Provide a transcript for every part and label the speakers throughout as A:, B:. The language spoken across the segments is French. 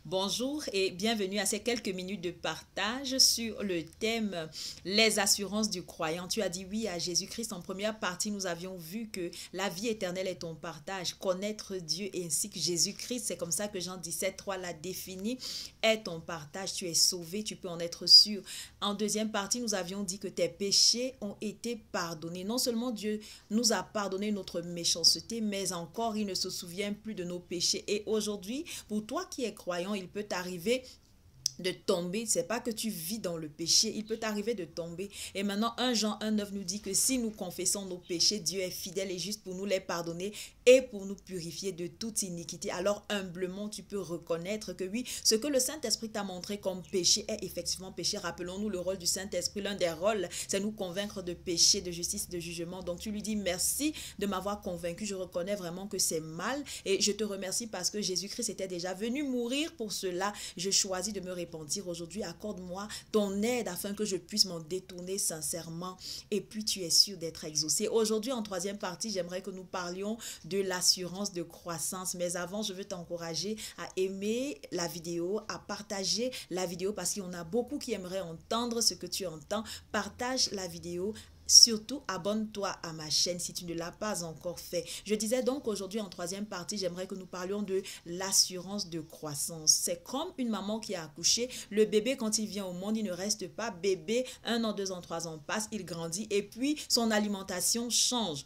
A: Bonjour et bienvenue à ces quelques minutes de partage sur le thème les assurances du croyant. Tu as dit oui à Jésus-Christ. En première partie, nous avions vu que la vie éternelle est ton partage. Connaître Dieu ainsi que Jésus-Christ, c'est comme ça que Jean 17,3 l'a défini, est ton partage. Tu es sauvé, tu peux en être sûr. En deuxième partie, nous avions dit que tes péchés ont été pardonnés. Non seulement Dieu nous a pardonné notre méchanceté, mais encore il ne se souvient plus de nos péchés. Et aujourd'hui, pour toi qui es croyant, il peut t'arriver de tomber, c'est pas que tu vis dans le péché, il peut t'arriver de tomber. Et maintenant, 1 Jean 1,9 nous dit que si nous confessons nos péchés, Dieu est fidèle et juste pour nous les pardonner et pour nous purifier de toute iniquité. Alors humblement, tu peux reconnaître que oui, ce que le Saint-Esprit t'a montré comme péché est effectivement péché. Rappelons-nous le rôle du Saint-Esprit, l'un des rôles, c'est nous convaincre de péché, de justice, de jugement. Donc tu lui dis merci de m'avoir convaincu, je reconnais vraiment que c'est mal et je te remercie parce que Jésus-Christ était déjà venu mourir pour cela. Je choisis de me repentir aujourd'hui, accorde-moi ton aide afin que je puisse m'en détourner sincèrement et puis tu es sûr d'être exaucé. Aujourd'hui, en troisième partie, j'aimerais que nous parlions de l'assurance de croissance. Mais avant, je veux t'encourager à aimer la vidéo, à partager la vidéo parce qu'il y en a beaucoup qui aimeraient entendre ce que tu entends. Partage la vidéo. Surtout, abonne-toi à ma chaîne si tu ne l'as pas encore fait. Je disais donc aujourd'hui en troisième partie, j'aimerais que nous parlions de l'assurance de croissance. C'est comme une maman qui a accouché. Le bébé, quand il vient au monde, il ne reste pas bébé. 1 an, 2 ans, 3 ans passent, il grandit et puis son alimentation change.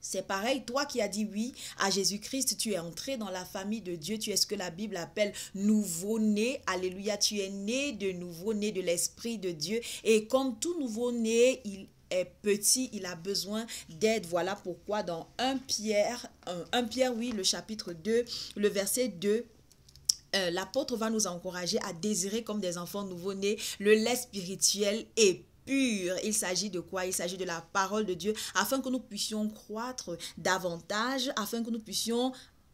A: C'est pareil, toi qui as dit oui à Jésus-Christ, tu es entré dans la famille de Dieu, tu es ce que la Bible appelle nouveau-né, alléluia, tu es né de nouveau, né de l'Esprit de Dieu et comme tout nouveau-né, il est petit, il a besoin d'aide. Voilà pourquoi dans 1 Pierre, oui, le chapitre 2, le verset 2, l'apôtre va nous encourager à désirer comme des enfants nouveau-nés le lait spirituel et pur. Il s'agit de quoi? Il s'agit de la parole de Dieu afin que nous puissions croître davantage, afin que nous puissions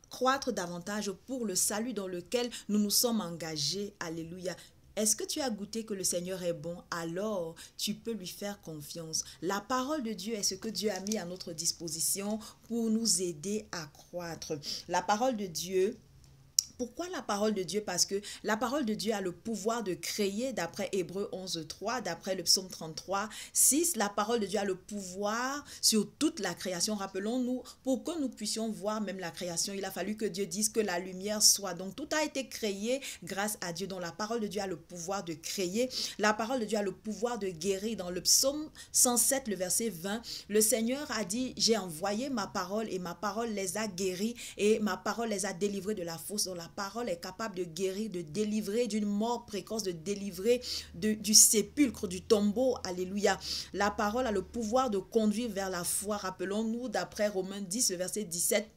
A: croître davantage pour le salut dans lequel nous nous sommes engagés. Alléluia. Est-ce que tu as goûté que le Seigneur est bon? Alors, tu peux lui faire confiance. La parole de Dieu est ce que Dieu a mis à notre disposition pour nous aider à croître. La parole de Dieu. Pourquoi la parole de Dieu? Parce que la parole de Dieu a le pouvoir de créer, d'après Hébreux 11,3, d'après le psaume 33, 6, la parole de Dieu a le pouvoir sur toute la création. Rappelons-nous, pour que nous puissions voir même la création, il a fallu que Dieu dise que la lumière soit. Donc tout a été créé grâce à Dieu. Donc la parole de Dieu a le pouvoir de créer. La parole de Dieu a le pouvoir de guérir. Dans le psaume 107, le verset 20, le Seigneur a dit, j'ai envoyé ma parole et ma parole les a guéris et ma parole les a délivrés de la fosse. Donc la parole est capable de guérir, de délivrer d'une mort précoce, de délivrer du sépulcre, du tombeau. Alléluia. La parole a le pouvoir de conduire vers la foi. Rappelons-nous d'après Romains 10, le verset 17.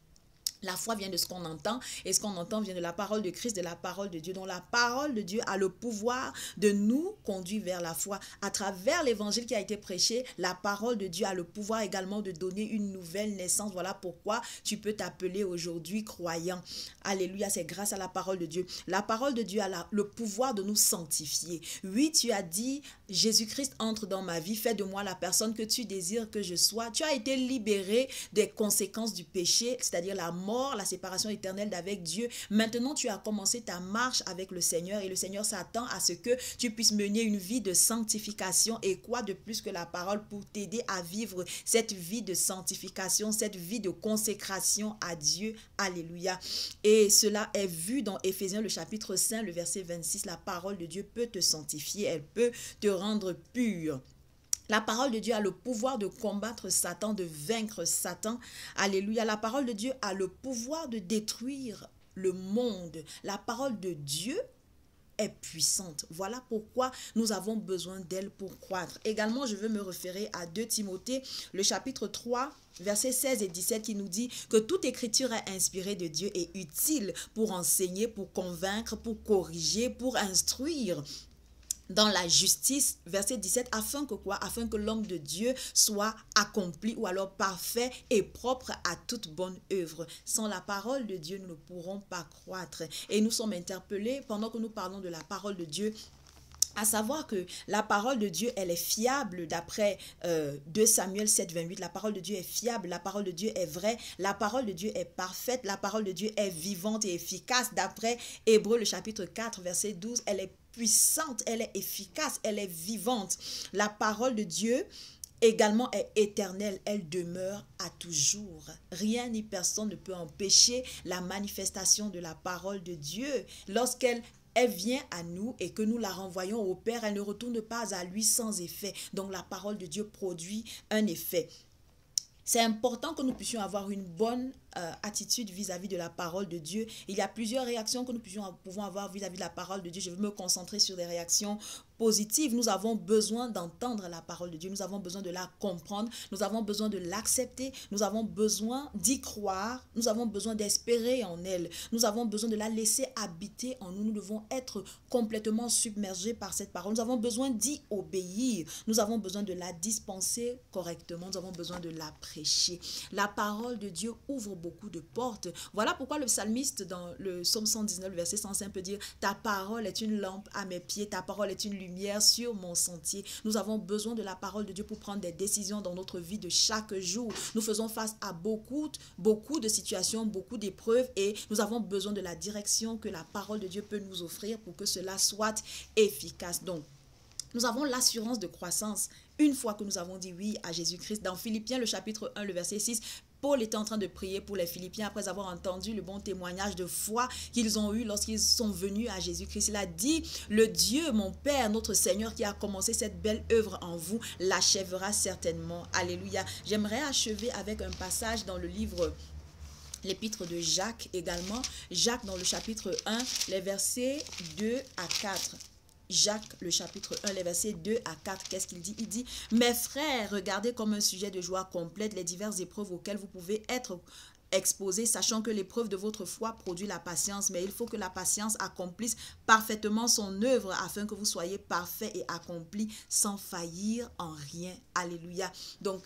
A: La foi vient de ce qu'on entend et ce qu'on entend vient de la parole de Christ, de la parole de Dieu. Donc la parole de Dieu a le pouvoir de nous conduire vers la foi. À travers l'évangile qui a été prêché, la parole de Dieu a le pouvoir également de donner une nouvelle naissance. Voilà pourquoi tu peux t'appeler aujourd'hui croyant. Alléluia, c'est grâce à la parole de Dieu. La parole de Dieu a le pouvoir de nous sanctifier. Oui, tu as dit, Jésus-Christ entre dans ma vie, fais de moi la personne que tu désires que je sois. Tu as été libéré des conséquences du péché, c'est-à-dire la mort, la séparation éternelle d'avec Dieu. Maintenant, tu as commencé ta marche avec le Seigneur et le Seigneur s'attend à ce que tu puisses mener une vie de sanctification. Et quoi de plus que la parole pour t'aider à vivre cette vie de sanctification, cette vie de consécration à Dieu. Alléluia. Et cela est vu dans Éphésiens le chapitre 5, le verset 26. La parole de Dieu peut te sanctifier, elle peut te rendre pur. La parole de Dieu a le pouvoir de combattre Satan, de vaincre Satan. Alléluia. La parole de Dieu a le pouvoir de détruire le monde. La parole de Dieu est puissante. Voilà pourquoi nous avons besoin d'elle pour croître. Également, je veux me référer à 2 Timothée, le chapitre 3, versets 16 et 17 qui nous dit que toute écriture est inspirée de Dieu et utile pour enseigner, pour convaincre, pour corriger, pour instruire dans la justice, verset 17, afin que quoi? Afin que l'homme de Dieu soit accompli ou alors parfait et propre à toute bonne œuvre. Sans la parole de Dieu, nous ne pourrons pas croître. Et nous sommes interpellés, pendant que nous parlons de la parole de Dieu, À savoir que la parole de Dieu, elle est fiable d'après 2 Samuel 7, 28. La parole de Dieu est fiable, la parole de Dieu est vraie, la parole de Dieu est parfaite, la parole de Dieu est vivante et efficace. D'après Hébreux, le chapitre 4, verset 12, elle est puissante, elle est efficace, elle est vivante. La parole de Dieu également est éternelle, elle demeure à toujours. Rien ni personne ne peut empêcher la manifestation de la parole de Dieu. Elle vient à nous et que nous la renvoyons au Père, elle ne retourne pas à lui sans effet. Donc la parole de Dieu produit un effet. C'est important que nous puissions avoir une bonne attitude vis-à-vis de la parole de Dieu. Il y a plusieurs réactions que nous pouvons avoir vis-à-vis de la parole de Dieu. Je vais me concentrer sur des réactions positives. Nous avons besoin d'entendre la parole de Dieu. Nous avons besoin de la comprendre. Nous avons besoin de l'accepter. Nous avons besoin d'y croire. Nous avons besoin d'espérer en elle. Nous avons besoin de la laisser habiter en nous. Nous devons être complètement submergés par cette parole. Nous avons besoin d'y obéir. Nous avons besoin de la dispenser correctement. Nous avons besoin de la prêcher. La parole de Dieu ouvre beaucoup de portes. Voilà pourquoi le psalmiste dans le psaume 119, verset 105 peut dire « Ta parole est une lampe à mes pieds, ta parole est une lumière sur mon sentier. » Nous avons besoin de la parole de Dieu pour prendre des décisions dans notre vie de chaque jour. Nous faisons face à beaucoup de situations, beaucoup d'épreuves et nous avons besoin de la direction que la parole de Dieu peut nous offrir pour que cela soit efficace. Donc, nous avons l'assurance de croissance une fois que nous avons dit oui à Jésus-Christ. Dans Philippiens, le chapitre 1, le verset 6, Paul était en train de prier pour les Philippiens après avoir entendu le bon témoignage de foi qu'ils ont eu lorsqu'ils sont venus à Jésus-Christ. Il a dit, le Dieu, mon Père, notre Seigneur, qui a commencé cette belle œuvre en vous, l'achèvera certainement. Alléluia. J'aimerais achever avec un passage dans le livre, l'épître de Jacques également. Jacques dans le chapitre 1, les versets 2 à 4. Jacques, le chapitre 1, les versets 2 à 4, qu'est-ce qu'il dit? Il dit, « Mes frères, regardez comme un sujet de joie complète les diverses épreuves auxquelles vous pouvez être exposés, sachant que l'épreuve de votre foi produit la patience, mais il faut que la patience accomplisse parfaitement son œuvre afin que vous soyez parfaits et accomplis sans faillir en rien. » Alléluia. Donc,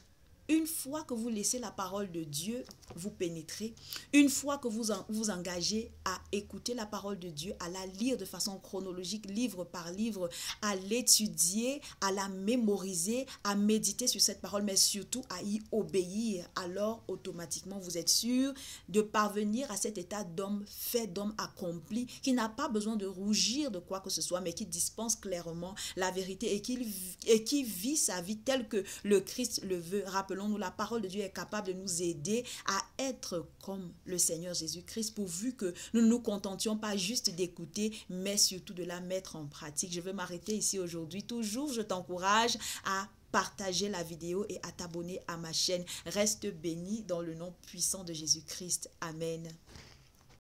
A: une fois que vous laissez la parole de Dieu vous pénétrer, une fois que vous vous engagez à écouter la parole de Dieu, à la lire de façon chronologique, livre par livre, à l'étudier, à la mémoriser, à méditer sur cette parole, mais surtout à y obéir, alors automatiquement vous êtes sûr de parvenir à cet état d'homme fait, d'homme accompli, qui n'a pas besoin de rougir de quoi que ce soit, mais qui dispense clairement la vérité et qui vit sa vie telle que le Christ le veut. Rappelons-nous, la parole de Dieu est capable de nous aider à être comme le Seigneur Jésus-Christ, pourvu que nous ne nous contentions pas juste d'écouter, mais surtout de la mettre en pratique. Je vais m'arrêter ici aujourd'hui. Toujours, je t'encourage à partager la vidéo et à t'abonner à ma chaîne. Reste béni dans le nom puissant de Jésus-Christ. Amen.